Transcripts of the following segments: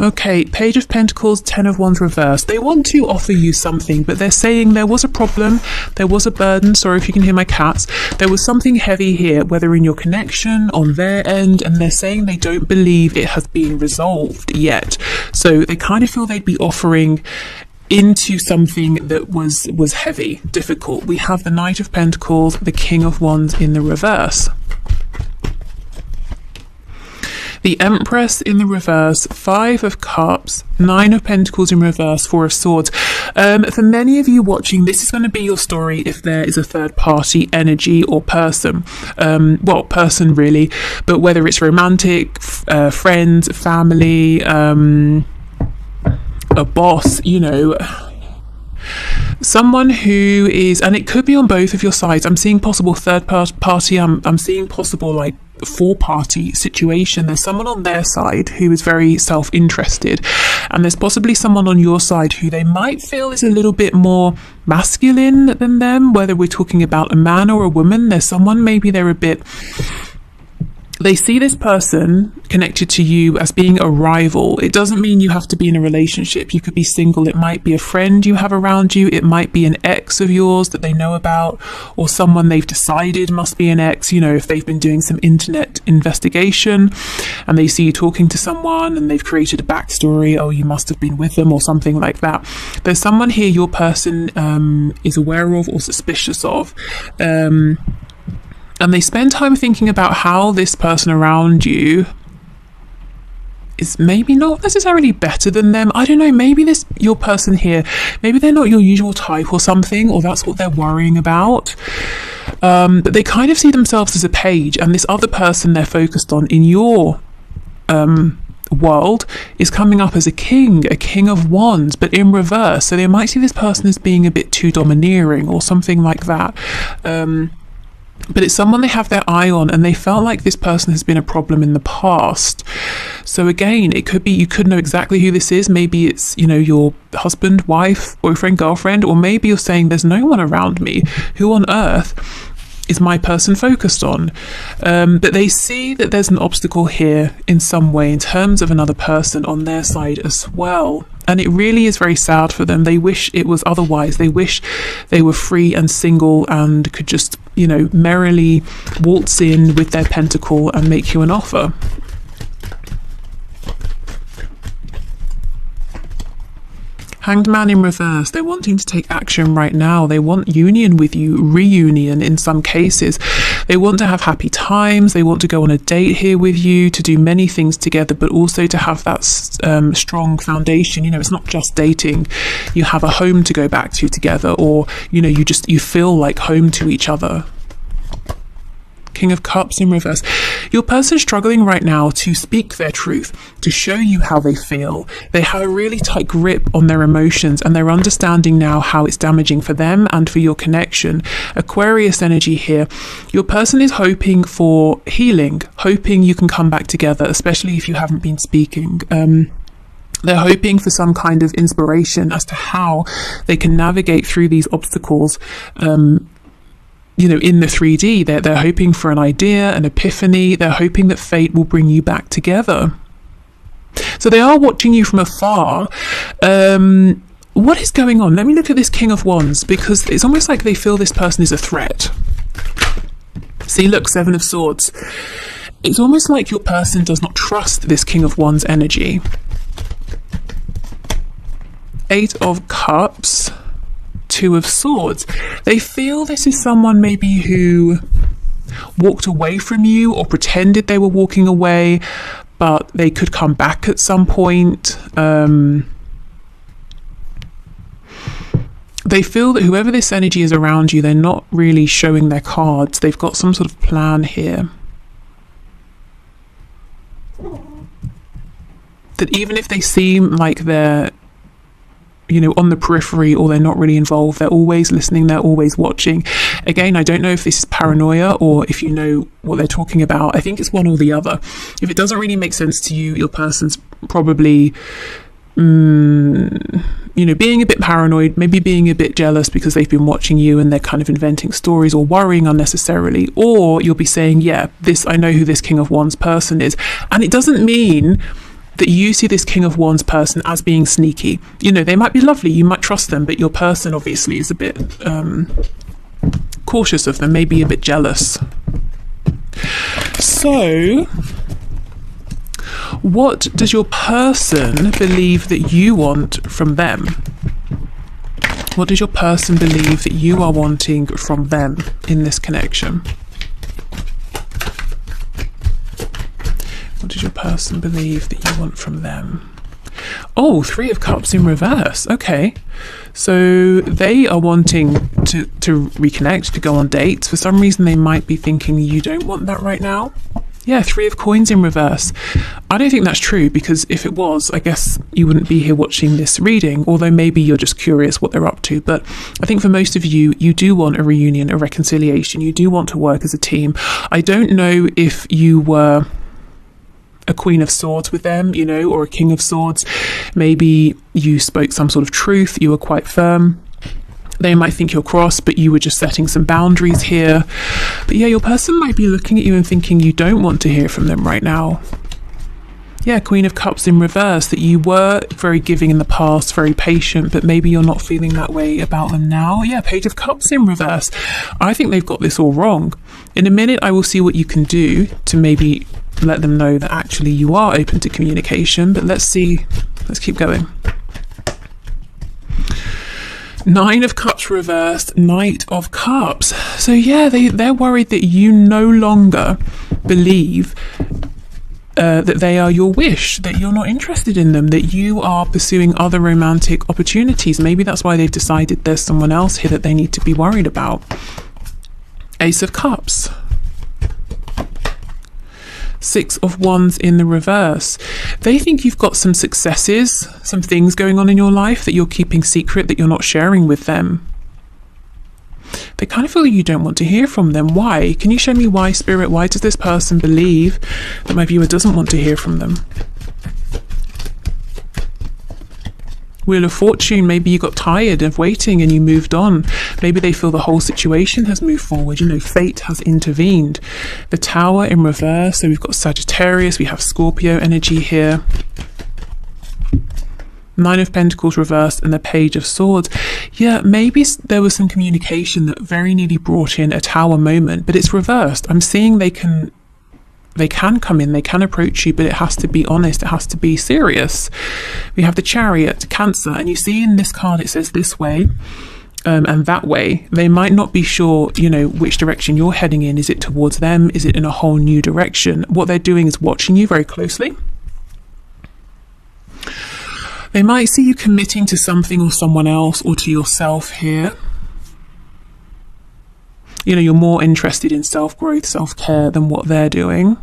Okay, Page of Pentacles, Ten of Wands reversed. They want to offer you something, but they're saying there was a problem, there was a burden. Sorry if you can hear my cats. There was something heavy here, whether in your connection, on their end, and they're saying they don't believe it has been resolved yet. So they kind of feel they'd be offering into something that was heavy, difficult. We have the Knight of Pentacles, the King of Wands in the reverse. The Empress in the reverse, Five of Cups, Nine of Pentacles in reverse, Four of Swords. For many of you watching, this is going to be your story if there is a third party energy or person. Well, person really, but whether it's romantic, friends, family, a boss, you know, someone who is, and it could be on both of your sides. I'm seeing possible third party. I'm seeing possible like four-party situation. There's someone on their side who is very self-interested, and there's possibly someone on your side who they might feel is a little bit more masculine than them, whether we're talking about a man or a woman. There's someone, maybe they're a bit, they see this person connected to you as being a rival. It doesn't mean you have to be in a relationship. You could be single. It might be a friend you have around you. It might be an ex of yours that they know about, or someone they've decided must be an ex. You know, if they've been doing some internet investigation and they see you talking to someone and they've created a backstory, oh, you must have been with them or something like that. There's someone here your person is aware of or suspicious of. And they spend time thinking about how this person around you is maybe not necessarily better than them. I don't know, maybe your person here, maybe they're not your usual type or something, or that's what they're worrying about. But they kind of see themselves as a page, and this other person they're focused on in your world is coming up as a king of wands, but in reverse. So they might see this person as being a bit too domineering or something like that. But it's someone they have their eye on, and they felt like this person has been a problem in the past. So again, it could be, you could know exactly who this is. Maybe it's, you know, your husband, wife, boyfriend, girlfriend, or maybe you're saying there's no one around me. Who on earth is my person focused on? But they see that there's an obstacle here in some way in terms of another person on their side as well. And it really is very sad for them. They wish it was otherwise. They wish they were free and single and could just, you know, merrily waltz in with their pentacle and make you an offer. Hanged Man in reverse. They're wanting to take action right now. They want union with you, reunion in some cases. They want to have happy times. They want to go on a date here with you, to do many things together, but also to have that strong foundation. You know, it's not just dating. You have a home to go back to together, or, you know, you feel like home to each other. King of Cups in reverse. Your person's struggling right now to speak their truth, to show you how they feel. They have a really tight grip on their emotions, and they're understanding now how it's damaging for them and for your connection. Aquarius energy here. Your person is hoping for healing, hoping you can come back together, especially if you haven't been speaking. They're hoping for some kind of inspiration as to how they can navigate through these obstacles. You know, in the 3D, they're hoping for an idea, an epiphany. They're hoping that fate will bring you back together. So they are watching you from afar. What is going on? Let me look at this King of Wands, because it's almost like they feel this person is a threat. See, look, Seven of Swords. It's almost like your person does not trust this King of Wands energy. Eight of Cups. Two of Swords. They feel this is someone maybe who walked away from you or pretended they were walking away, but they could come back at some point. They feel that whoever this energy is around you, they're not really showing their cards. They've got some sort of plan here. That even if they seem like they're, you know, on the periphery, or they're not really involved, they're always listening, they're always watching. Again, I don't know if this is paranoia or if you know what they're talking about. I think it's one or the other. If it doesn't really make sense to you, your person's probably, you know, being a bit paranoid, maybe being a bit jealous because they've been watching you and they're kind of inventing stories or worrying unnecessarily. Or you'll be saying, yeah, I know who this King of Wands person is. And it doesn't mean that you see this King of Wands person as being sneaky. You know, they might be lovely, you might trust them, but your person obviously is a bit cautious of them, maybe a bit jealous. So, what does your person believe that you want from them? What does your person believe that you are wanting from them in this connection? What does your person believe that you want from them? Oh, Three of Cups in reverse. Okay. So they are wanting to reconnect, to go on dates. For some reason, they might be thinking you don't want that right now. Yeah, Three of Coins in reverse. I don't think that's true, because if it was, I guess you wouldn't be here watching this reading, although maybe you're just curious what they're up to. But I think for most of you, you do want a reunion, a reconciliation. You do want to work as a team. I don't know if you were a Queen of Swords with them, you know, or a King of Swords. Maybe you spoke some sort of truth, you were quite firm. They might think you're cross, but you were just setting some boundaries here. But yeah, your person might be looking at you and thinking you don't want to hear from them right now. Yeah, Queen of Cups in reverse, that you were very giving in the past, very patient, but maybe you're not feeling that way about them now. Yeah, Page of Cups in reverse. I think they've got this all wrong. In a minute, I will see what you can do to maybe let them know that actually you are open to communication, but let's keep going. Nine of Cups reversed, Knight of Cups. So yeah, they're worried that you no longer believe that they are your wish, that you're not interested in them, that you are pursuing other romantic opportunities. Maybe that's why they've decided there's someone else here that they need to be worried about. Ace of Cups. Six of Wands in the reverse. They think you've got some successes, some things going on in your life that you're keeping secret, that you're not sharing with them. They kind of feel you don't want to hear from them. Why? Can you show me why, Spirit? Why does this person believe that my viewer doesn't want to hear from them? Wheel of Fortune, maybe you got tired of waiting and you moved on. Maybe they feel the whole situation has moved forward. You know, fate has intervened. The Tower in reverse. So we've got Sagittarius, we have Scorpio energy here. Nine of Pentacles reversed and the Page of Swords. Yeah, maybe there was some communication that very nearly brought in a Tower moment, but it's reversed. I'm seeing they can come in, they can approach you, but it has to be honest, it has to be serious. We have the Chariot, Cancer, and you see in this card it says this way and that way. They might not be sure, you know, which direction you're heading in. Is it towards them? Is it in a whole new direction? What they're doing is watching you very closely. They might see you committing to something or someone else or to yourself here. You know, you're more interested in self-growth, self-care than what they're doing.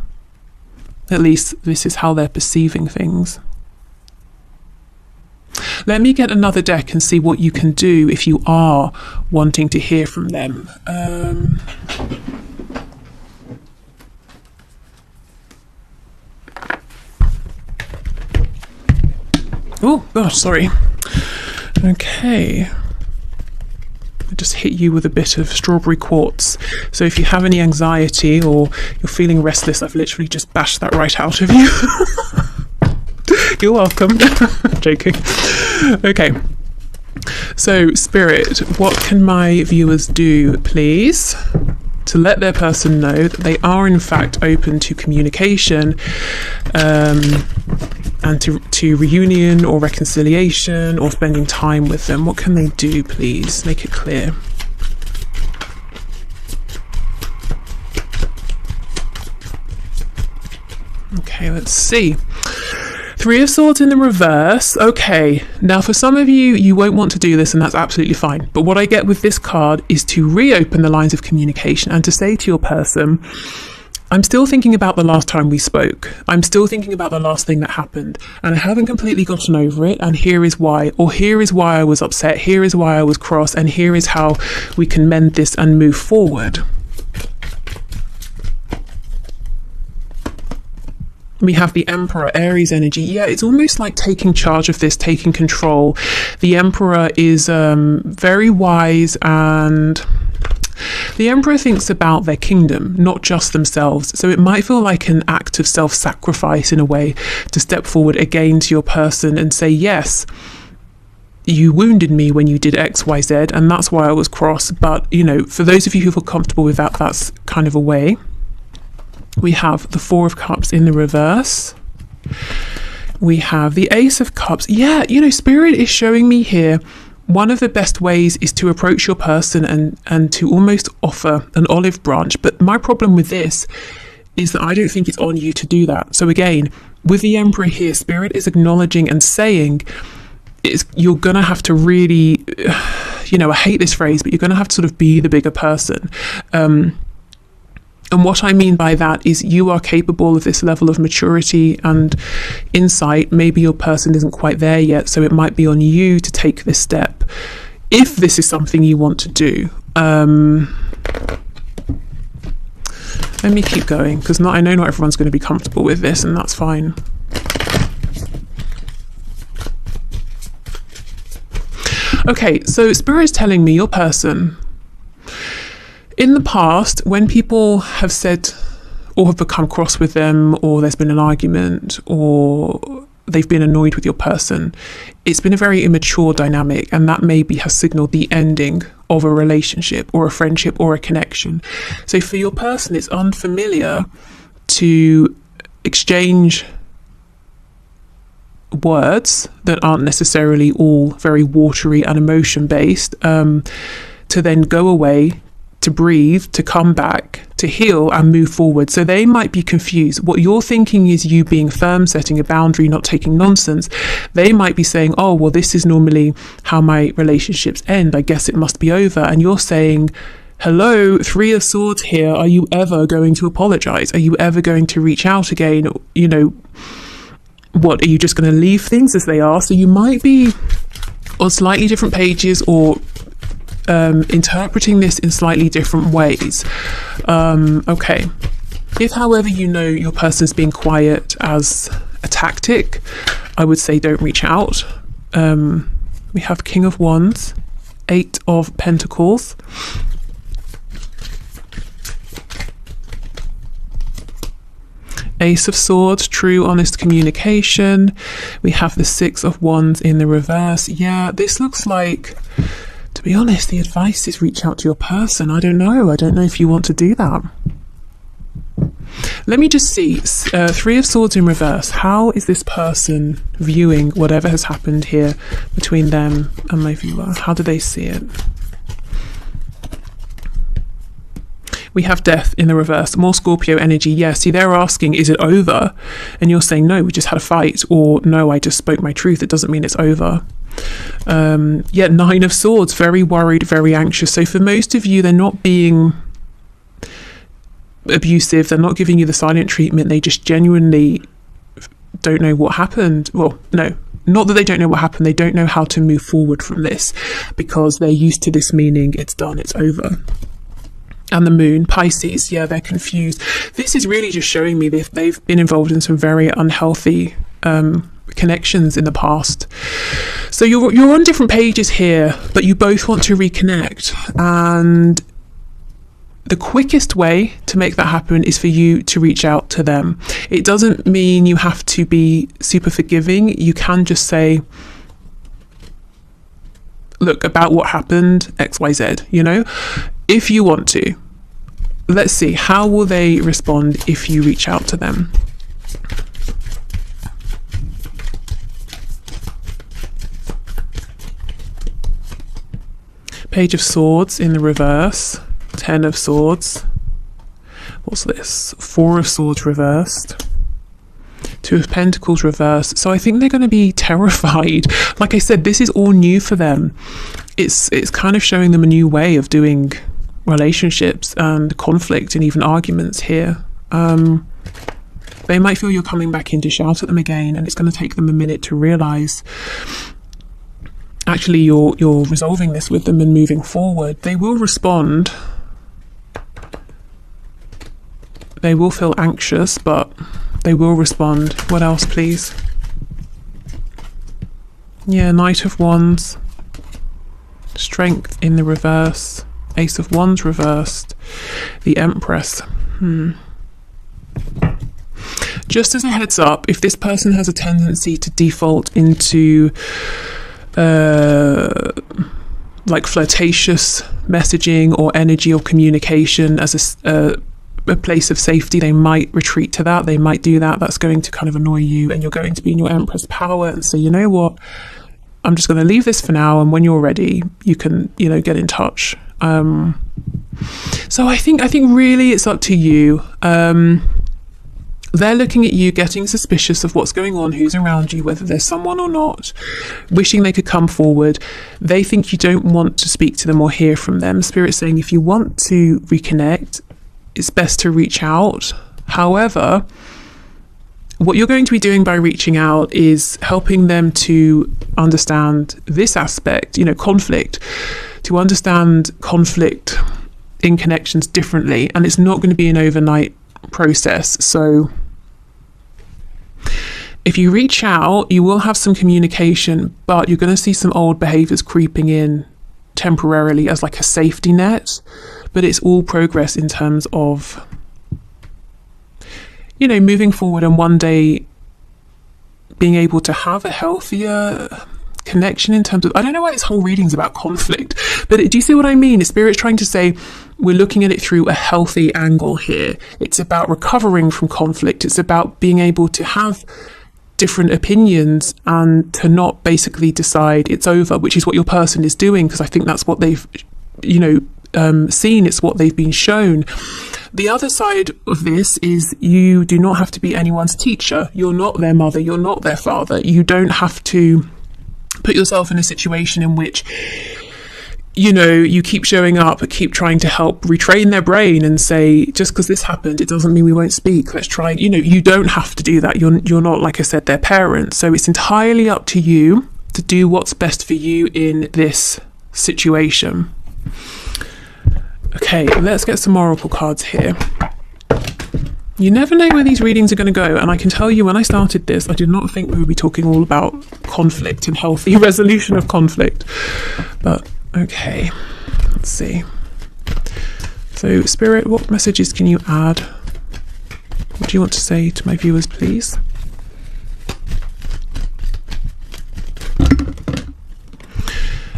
At least this is how they're perceiving things. Let me get another deck and see what you can do if you are wanting to hear from them. Oh, gosh, sorry. Okay. I just hit you with a bit of strawberry quartz. So if you have any anxiety or you're feeling restless, I've literally just bashed that right out of you. You're welcome. Joking. Okay. So, Spirit, what can my viewers do, please, to let their person know that they are in fact open to communication and to reunion or reconciliation or spending time with them? What can they do, please? Make it clear. Okay, let's see. Three of Swords in the reverse. Okay, now for some of you, you won't want to do this and that's absolutely fine. But what I get with this card is to reopen the lines of communication and to say to your person, I'm still thinking about the last time we spoke. I'm still thinking about the last thing that happened and I haven't completely gotten over it, and here is why, or here is why I was upset, here is why I was cross, and here is how we can mend this and move forward. We have the Emperor, Aries energy. Yeah, it's almost like taking charge of this, taking control. The Emperor is very wise and The Emperor thinks about their kingdom, not just themselves. So it might feel like an act of self-sacrifice in a way to step forward again to your person and say, yes, you wounded me when you did X, Y, Z, and that's why I was cross. But, you know, for those of you who feel comfortable with that, that's kind of a way. We have the Four of Cups in the reverse. We have the Ace of Cups. Yeah, you know, Spirit is showing me here, one of the best ways is to approach your person and to almost offer an olive branch. But my problem with this is that I don't think it's on you to do that. So again, with the Emperor here, Spirit is acknowledging and saying, you're going to have to really, you know, I hate this phrase, but you're going to have to sort of be the bigger person. And what I mean by that is you are capable of this level of maturity and insight. Maybe your person isn't quite there yet, so it might be on you to take this step if this is something you want to do. Let me keep going, because I know not everyone's going to be comfortable with this, and that's fine. Okay, so Spirit is telling me your person, in the past, when people have said or have become cross with them, or there's been an argument, or they've been annoyed with your person, it's been a very immature dynamic, and that maybe has signaled the ending of a relationship or a friendship or a connection. So for your person, it's unfamiliar to exchange words that aren't necessarily all very watery and emotion based, to then go away, to breathe, to come back, to heal and move forward. So they might be confused. What you're thinking is you being firm, setting a boundary, not taking nonsense. They might be saying, oh, well, this is normally how my relationships end. I guess it must be over. And you're saying, hello, Three of Swords here. Are you ever going to apologize? Are you ever going to reach out again? You know, what, are you just going to leave things as they are? So you might be on slightly different pages, or interpreting this in slightly different ways. Okay. If, however, you know your person's being quiet as a tactic, I would say don't reach out. We have King of Wands, Eight of Pentacles, Ace of Swords, true, honest communication. We have the Six of Wands in the reverse. Yeah, this looks like, to be honest, the advice is reach out to your person. I don't know if you want to do that. Let me just see. Three of Swords in reverse. How is this person viewing whatever has happened here between them and my viewer? How do they see it? We have Death in the reverse. More Scorpio energy. Yeah, see, they're asking, is it over? And you're saying, no, we just had a fight. Or, no, I just spoke my truth. It doesn't mean it's over. Yeah, Nine of Swords. Very worried, very anxious. So for most of you, they're not being abusive. They're not giving you the silent treatment. They just genuinely don't know what happened. Well, no, not that they don't know what happened. They don't know how to move forward from this, because they're used to this meaning it's done, it's over. And the Moon, Pisces, yeah, they're confused. This is really just showing me that they've been involved in some very unhealthy connections in the past. So you're on different pages here, but you both want to reconnect. And the quickest way to make that happen is for you to reach out to them. It doesn't mean you have to be super forgiving. You can just say, look, about what happened, XYZ, you know, if you want to. Let's see, how will they respond if you reach out to them? Page of Swords in the reverse, Ten of Swords. What's this? Four of Swords reversed. Two of Pentacles reversed. So I think they're going to be terrified. Like I said, this is all new for them. It's kind of showing them a new way of doing relationships and conflict and even arguments here. They might feel you're coming back in to shout at them again, and it's going to take them a minute to realize actually you're resolving this with them and moving forward. They will respond. They will feel anxious, but they will respond. What else, please? Yeah, Knight of Wands. Strength in the reverse. Ace of Wands reversed, the Empress. Just as a heads up, if this person has a tendency to default into like flirtatious messaging or energy or communication as a place of safety, they might retreat to that. They might do that. That's going to kind of annoy you, and you're going to be in your Empress power and say, you know what, I'm just going to leave this for now, and when you're ready, you can, you know, get in touch. So I think really it's up to you. They're looking at you, getting suspicious of what's going on, who's around you, whether there's someone or not, wishing they could come forward. They think you don't want to speak to them or hear from them. Spirit's saying if you want to reconnect, it's best to reach out. However, what you're going to be doing by reaching out is helping them to understand this aspect, you know, conflict, to understand conflict in connections differently. And it's not going to be an overnight process. So if you reach out, you will have some communication, but you're going to see some old behaviors creeping in temporarily as like a safety net. But it's all progress in terms of, you know, moving forward and one day being able to have a healthier connection in terms of, I don't know why this whole reading's about conflict, but do you see what I mean? The Spirit's trying to say we're looking at it through a healthy angle here. It's about recovering from conflict. It's about being able to have different opinions and to not basically decide it's over, which is what your person is doing, because I think that's what they've, you know, seen. It's what they've been shown. The other side of this is you do not have to be anyone's teacher. You're not their mother. You're not their father. You don't have to put yourself in a situation in which, you know, you keep showing up, keep trying to help retrain their brain and say, just because this happened, it doesn't mean we won't speak. Let's try. You know, you don't have to do that. You're not, like I said, their parents. So it's entirely up to you to do what's best for you in this situation. Okay, let's get some oracle cards here. You never know where these readings are going to go, and I can tell you when I started this, I did not think we would be talking all about conflict and healthy resolution of conflict. But okay, let's see. So Spirit, what messages can you add? What do you want to say to my viewers, please?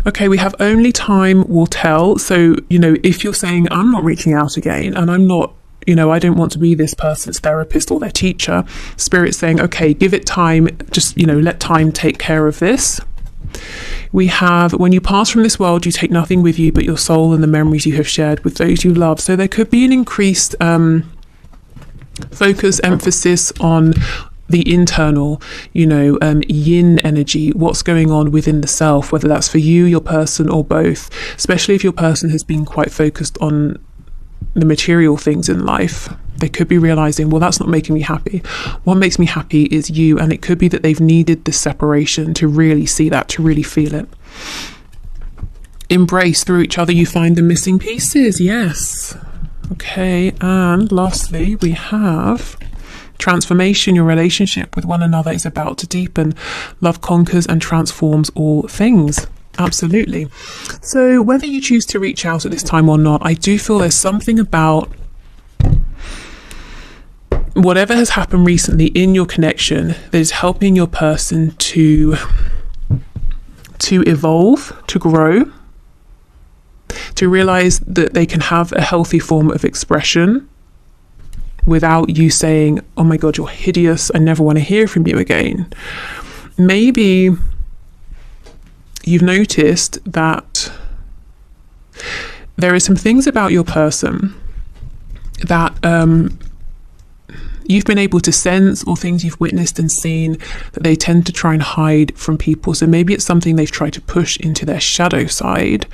Okay, we have only time will tell. So, you know, if you're saying, I'm not reaching out again, and I'm not, you know, I don't want to be this person's therapist or their teacher, Spirit's saying, okay, give it time, just, you know, let time take care of this. We have, when you pass from this world, you take nothing with you but your soul and the memories you have shared with those you love. So there could be an increased focus, emphasis on the internal, you know, yin energy, what's going on within the self, whether that's for you, your person, or both, especially if your person has been quite focused on the material things in life. They could be realizing, well, that's not making me happy. What makes me happy is you. And it could be that they've needed this separation to really see that, to really feel it. Embrace through each other, you find the missing pieces. Yes. Okay. And lastly, we have transformation. Your relationship with one another is about to deepen. Love conquers and transforms all things. Absolutely. So whether you choose to reach out at this time or not, I do feel there's something about whatever has happened recently in your connection that is helping your person to evolve, to grow, to realize that they can have a healthy form of expression without you saying, oh my God, you're hideous, I never want to hear from you again. Maybe you've noticed that there are some things about your person that you've been able to sense, or things you've witnessed and seen that they tend to try and hide from people. So maybe it's something they've tried to push into their shadow side,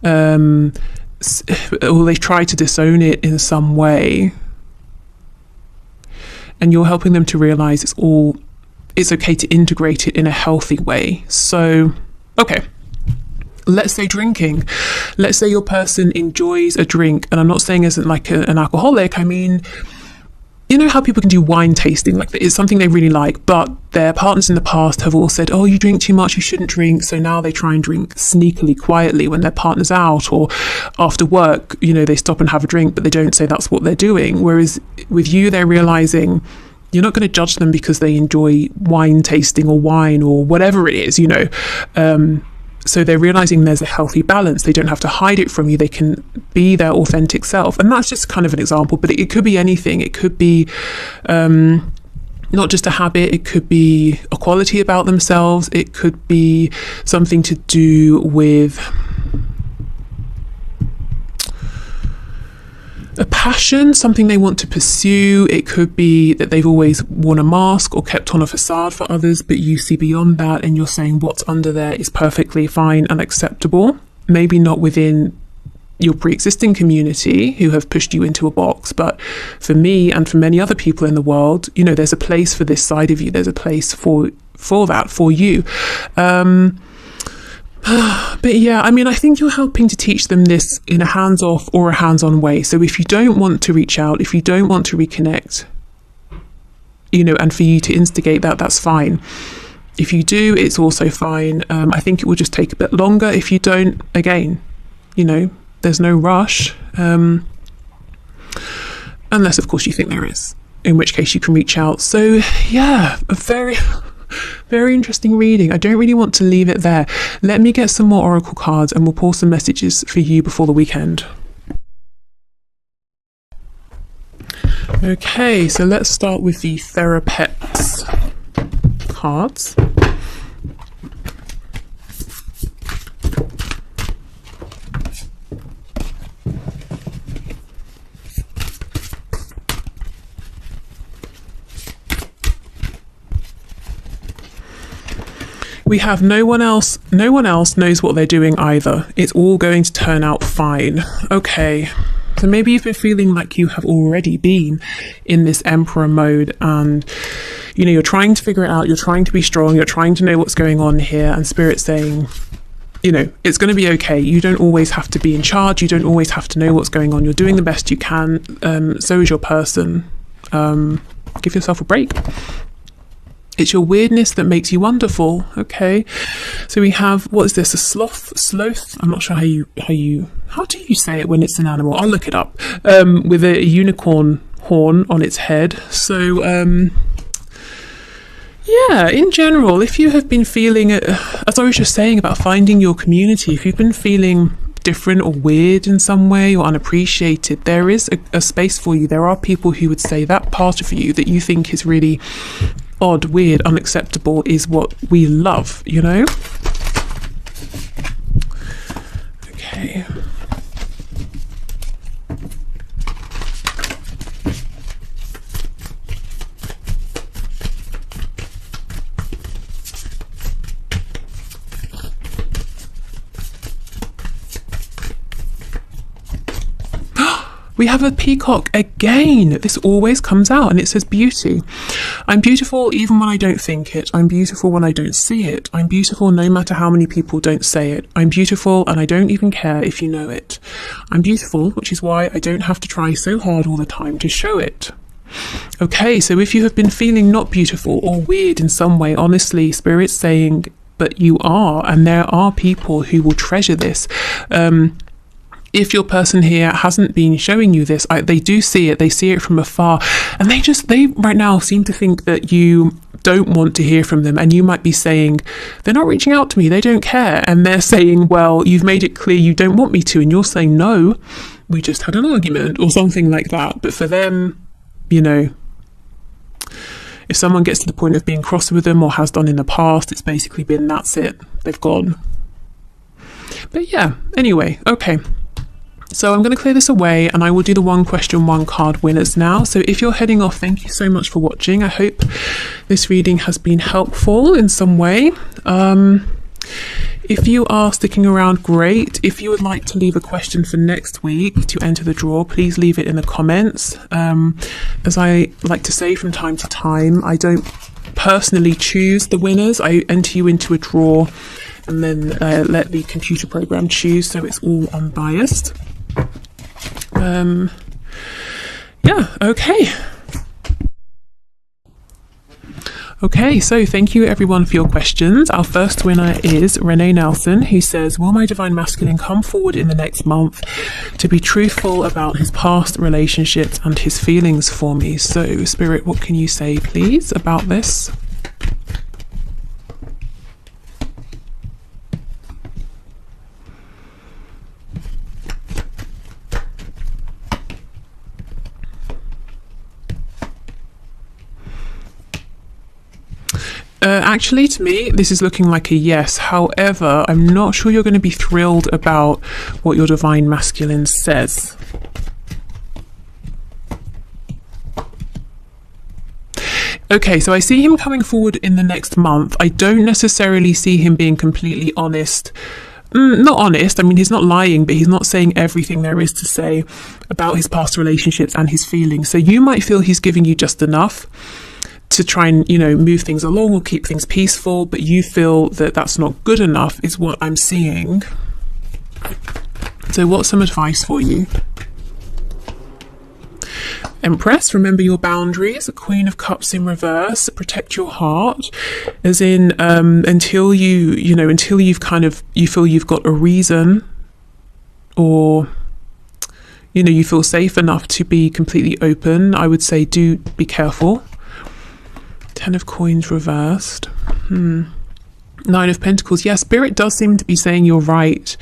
or they try to disown it in some way. And you're helping them to realize it's okay to integrate it in a healthy way. So, okay, let's say drinking. Let's say your person enjoys a drink, and I'm not saying isn't like an alcoholic. I mean, you know how people can do wine tasting, like it's something they really like, but their partners in the past have all said, oh, you drink too much, you shouldn't drink. So now they try and drink sneakily, quietly when their partner's out, or after work, you know, they stop and have a drink, but they don't say that's what they're doing. Whereas with you, they're realizing you're not going to judge them because they enjoy wine tasting or wine or whatever it is, you know. So they're realizing there's a healthy balance. They don't have to hide it from you. They can be their authentic self. And that's just kind of an example, but it could be anything. It could be not just a habit. It could be a quality about themselves. It could be something to do with a passion, something they want to pursue. It could be that they've always worn a mask or kept on a facade for others, but you see beyond that and you're saying what's under there is perfectly fine and acceptable. Maybe not within your pre-existing community who have pushed you into a box, but for me and for many other people in the world, you know, there's a place for this side of you. There's a place for that, for you. But yeah, I mean, I think you're helping to teach them this in a hands-off or a hands-on way. So if you don't want to reach out, if you don't want to reconnect, you know, and for you to instigate that, that's fine. If you do, it's also fine. I think it will just take a bit longer. If you don't, again, you know, there's no rush. Unless, of course, you think there is, in which case you can reach out. So yeah, a very interesting reading. I don't really want to leave it there. Let me get some more oracle cards and we'll pull some messages for you before the weekend. Okay, so let's start with the Therapeps cards. We have no one else knows what they're doing either. It's all going to turn out fine. Okay, so maybe you've been feeling like you have already been in this Emperor mode and, you know, you're trying to figure it out, you're trying to be strong, you're trying to know what's going on here, and Spirit's saying, you know, it's going to be okay. You don't always have to be in charge. You don't always have to know what's going on. You're doing the best you can. So is your person. Give yourself a break. It's your weirdness that makes you wonderful. Okay, so we have, what is this, a sloth? I'm not sure how do you say it when it's an animal? I'll look it up. With a unicorn horn on its head. So yeah, in general, if you have been feeling, as I was just saying about finding your community, if you've been feeling different or weird in some way or unappreciated, there is a space for you. There are people who would say that part of you that you think is really odd, weird, unacceptable is what we love, you know? Okay. We have a peacock again. This always comes out and it says beauty. I'm beautiful even when I don't think it. I'm beautiful when I don't see it. I'm beautiful no matter how many people don't say it. I'm beautiful and I don't even care if you know it. I'm beautiful, which is why I don't have to try so hard all the time to show it. Okay, so if you have been feeling not beautiful or weird in some way, honestly, Spirit's saying, but you are, and there are people who will treasure this. If your person here hasn't been showing you this, they do see it. They see it from afar, and they right now seem to think that you don't want to hear from them. And you might be saying, they're not reaching out to me, they don't care. And they're saying, well, you've made it clear you don't want me to. And you're saying, no, we just had an argument or something like that. But for them, you know, if someone gets to the point of being cross with them or has done in the past, it's basically been, that's it, they've gone. But yeah, anyway, okay. So I'm going to clear this away and I will do the one question, one card winners now. So if you're heading off, thank you so much for watching. I hope this reading has been helpful in some way. If you are sticking around, great. If you would like to leave a question for next week to enter the draw, please leave it in the comments. As I like to say from time to time, I don't personally choose the winners. I enter you into a draw and then let the computer program choose, so it's all unbiased. Yeah, okay. Okay, so thank you everyone for your questions. Our first winner is Renee Nelson, who says, will my divine masculine come forward in the next month to be truthful about his past relationships and his feelings for me? So, Spirit, what can you say, please, about this? Actually, to me, this is looking like a yes. However, I'm not sure you're going to be thrilled about what your divine masculine says. Okay, so I see him coming forward in the next month. I don't necessarily see him being completely honest. Not honest, I mean, he's not lying, but he's not saying everything there is to say about his past relationships and his feelings. So you might feel he's giving you just enough to try and, you know, move things along or keep things peaceful, but you feel that that's not good enough, is what I'm seeing. So what's some advice for you? Empress, remember your boundaries. Queen of Cups in reverse, protect your heart, as in until you've kind of, you feel you've got a reason, or you feel safe enough to be completely open. I would say do be careful. 10 of Coins reversed. 9 of Pentacles. Yeah, Spirit does seem to be saying you're right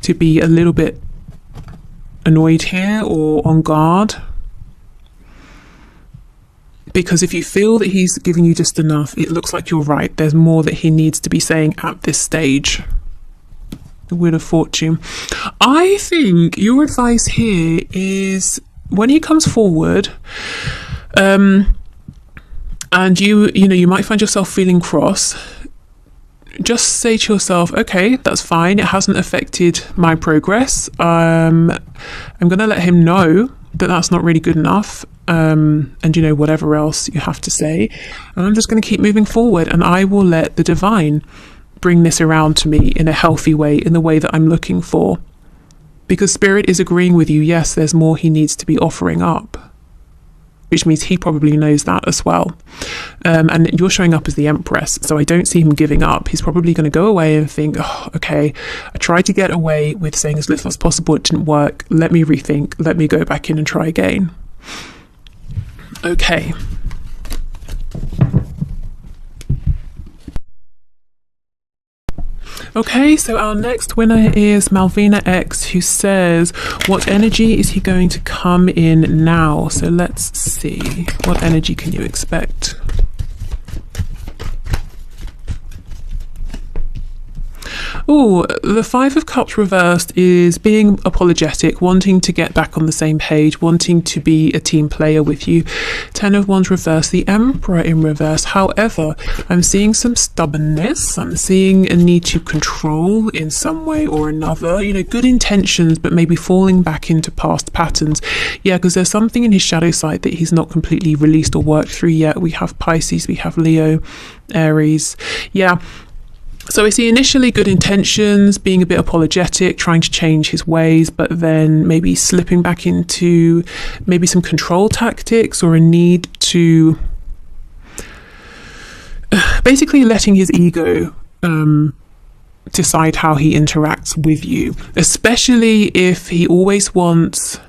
to be a little bit annoyed here or on guard. Because if you feel that he's giving you just enough, it looks like you're right. There's more that he needs to be saying at this stage. The Wheel of Fortune. I think your advice here is when he comes forward, and you might find yourself feeling cross, just say to yourself, okay, that's fine. It hasn't affected my progress. I'm going to let him know that that's not really good enough. And whatever else you have to say. And I'm just going to keep moving forward, and I will let the divine bring this around to me in a healthy way, in the way that I'm looking for. Because Spirit is agreeing with you. Yes, there's more he needs to be offering up, which means he probably knows that as well. And you're showing up as the Empress, so I don't see him giving up. He's probably going to go away and think, oh, okay, I tried to get away with saying as little as possible. It didn't work. Let me rethink. Let me go back in and try again. Okay. Okay, so our next winner is Malvina X, who says, what energy is he going to come in now? So let's see. What energy can you expect? Oh, the 5 of Cups reversed is being apologetic, wanting to get back on the same page, wanting to be a team player with you. 10 of Wands reversed, the Emperor in reverse. However, I'm seeing some stubbornness. I'm seeing a need to control in some way or another. Good intentions, but maybe falling back into past patterns. Yeah, because there's something in his shadow side that he's not completely released or worked through yet. We have Pisces, we have Leo, Aries. Yeah. So I see initially good intentions, being a bit apologetic, trying to change his ways, but then maybe slipping back into maybe some control tactics or a need to basically letting his ego decide how he interacts with you, especially if he always wants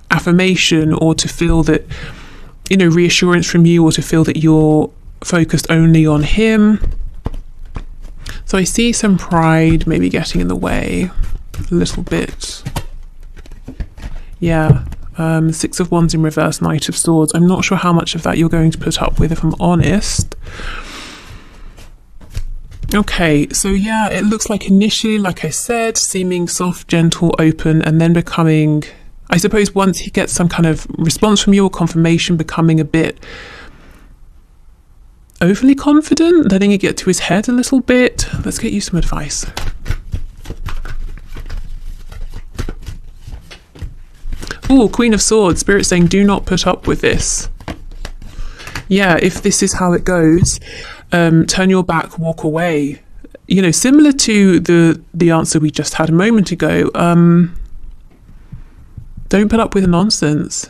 affirmation or to feel that, reassurance from you, or to feel that you're focused only on him. So I see some pride maybe getting in the way a little bit. Yeah, 6 of Wands in reverse, Knight of Swords. I'm not sure how much of that you're going to put up with, if I'm honest. Okay, so yeah, it looks like initially, like I said, seeming soft, gentle, open, and then becoming, I suppose once he gets some kind of response from you or confirmation, becoming a bit overly confident, letting it get to his head a little bit. Let's get you some advice. Oh, Queen of Swords. Spirit saying do not put up with this. Yeah, if this is how it goes, turn your back, walk away. Similar to the answer we just had a moment ago. Don't put up with nonsense.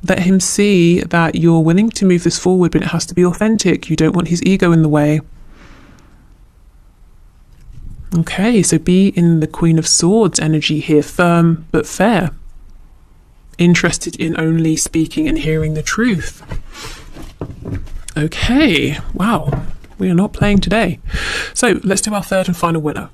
Let him see that you're willing to move this forward, but it has to be authentic. You don't want his ego in the way. Okay, so be in the Queen of Swords energy here, firm but fair. Interested in only speaking and hearing the truth. Okay, wow, we are not playing today. So let's do our third and final winner.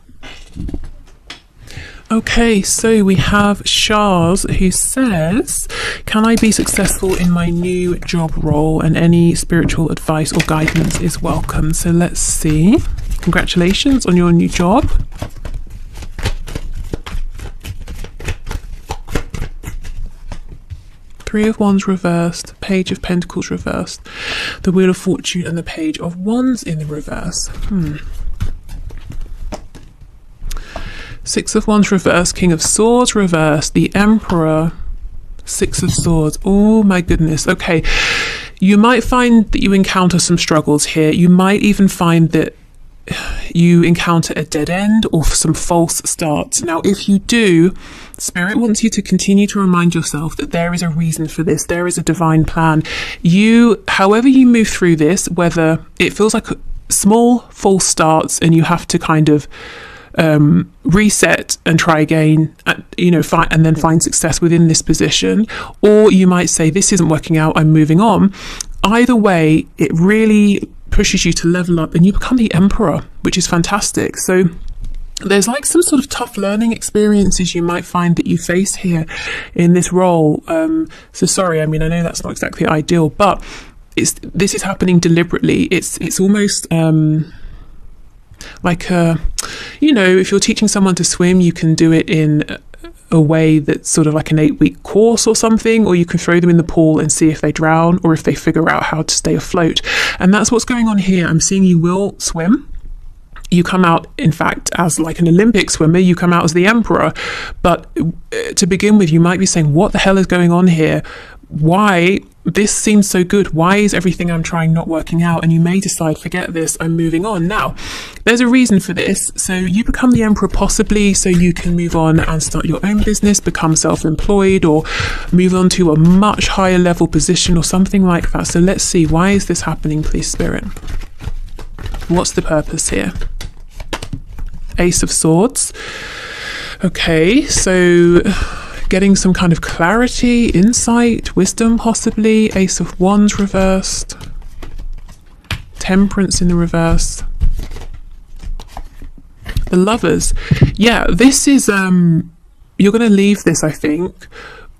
Okay, so we have Shaz, who says, can I be successful in my new job role, and any spiritual advice or guidance is welcome. So let's see. Congratulations on your new job. Three of Wands reversed, Page of Pentacles reversed, the Wheel of Fortune and the Page of Wands in the reverse. Six of Wands reversed, King of Swords reversed, the Emperor, Six of Swords. Oh my goodness. Okay, you might find that you encounter some struggles here. You might even find that you encounter a dead end or some false starts. Now, if you do, Spirit wants you to continue to remind yourself that there is a reason for this. There is a divine plan. However you move through this, whether it feels like small false starts and you have to kind of reset and try again, and then find success within this position, or you might say, this isn't working out, I'm moving on. Either way, it really pushes you to level up and you become the Emperor, which is fantastic. So there's like some sort of tough learning experiences you might find that you face here in this role. So sorry, I mean, I know that's not exactly ideal, but this is happening deliberately. It's almost like if you're teaching someone to swim, you can do it in a way that's sort of like an 8-week course or something, or you can throw them in the pool and see if they drown or if they figure out how to stay afloat. And that's what's going on here. I'm seeing you will swim. You come out, in fact, as like an Olympic swimmer. You come out as the Emperor. But to begin with, you might be saying, what the hell is going on here? Why? This seems so good. Why is everything I'm trying not working out? And you may decide, forget this, I'm moving on. Now, there's a reason for this. So you become the Emperor possibly so you can move on and start your own business, become self-employed, or move on to a much higher level position or something like that. So let's see, why is this happening, please, Spirit? What's the purpose here? Ace of Swords. Okay, so getting some kind of clarity, insight, wisdom possibly. Ace of Wands reversed. Temperance in the reverse. The Lovers. Yeah, this is, you're going to leave this, I think,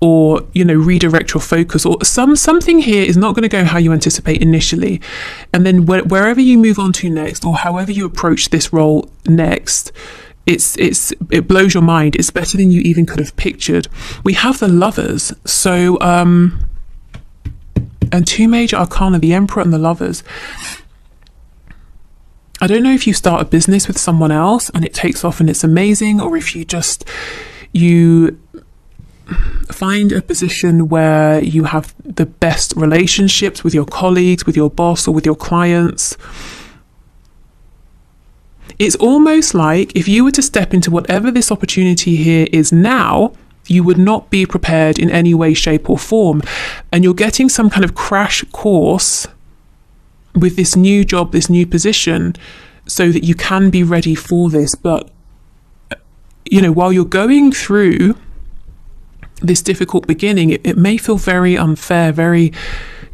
or, redirect your focus, or something here is not going to go how you anticipate initially. And then wherever you move on to next, or however you approach this role next, it blows your mind. It's better than you even could have pictured. We have the Lovers. So, and two major arcana, the Emperor and the Lovers. I don't know if you start a business with someone else and it takes off and it's amazing, or if you find a position where you have the best relationships with your colleagues, with your boss, or with your clients. It's almost like if you were to step into whatever this opportunity here is now, you would not be prepared in any way, shape, or form. And you're getting some kind of crash course with this new job, this new position, so that you can be ready for this. But, while you're going through this difficult beginning, it may feel very unfair, very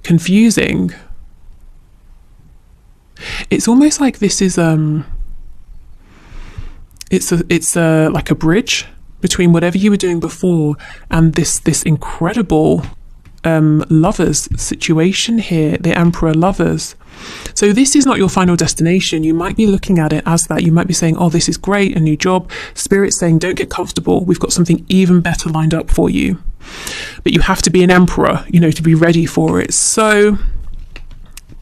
confusing. It's almost like this is it's like a bridge between whatever you were doing before and this incredible Lovers situation here, the Emperor Lovers. So this is not your final destination. You might be looking at it as that. You might be saying, oh, this is great, a new job. Spirit's saying, don't get comfortable. We've got something even better lined up for you. But you have to be an Emperor, to be ready for it. So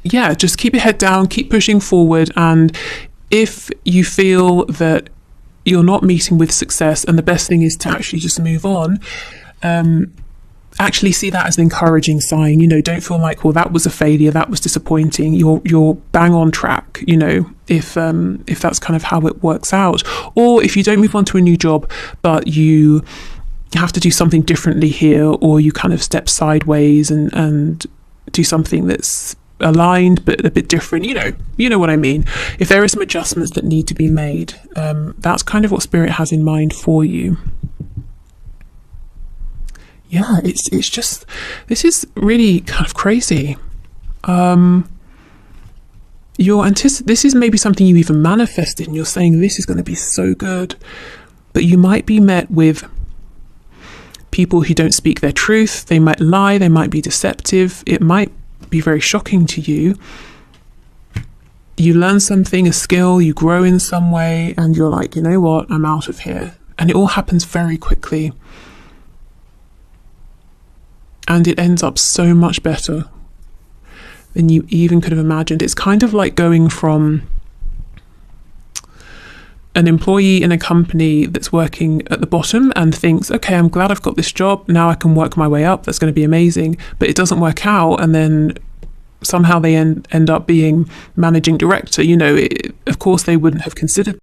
yeah, just keep your head down, keep pushing forward. And if you feel that you're not meeting with success and the best thing is to actually just move on, actually see that as an encouraging sign. Don't feel like, well, that was a failure, that was disappointing. You're bang on track, if that's kind of how it works out. Or if you don't move on to a new job, but you have to do something differently here, or you kind of step sideways and do something that's aligned but a bit different. You know what I mean. If there are some adjustments that need to be made, that's kind of what Spirit has in mind for you. Yeah, it's just, this is really kind of crazy. This is maybe something you even manifested, and you're saying this is going to be so good, but you might be met with people who don't speak their truth. They might lie, they might be deceptive. It might be very shocking to you. You learn something, a skill, you grow in some way, and you're like, you know what, I'm out of here. And it all happens very quickly. And it ends up so much better than you even could have imagined. It's kind of like going from an employee in a company that's working at the bottom and thinks, okay, I'm glad I've got this job, now I can work my way up, that's going to be amazing. But it doesn't work out, and then somehow they end up being managing director. Of course they wouldn't have considered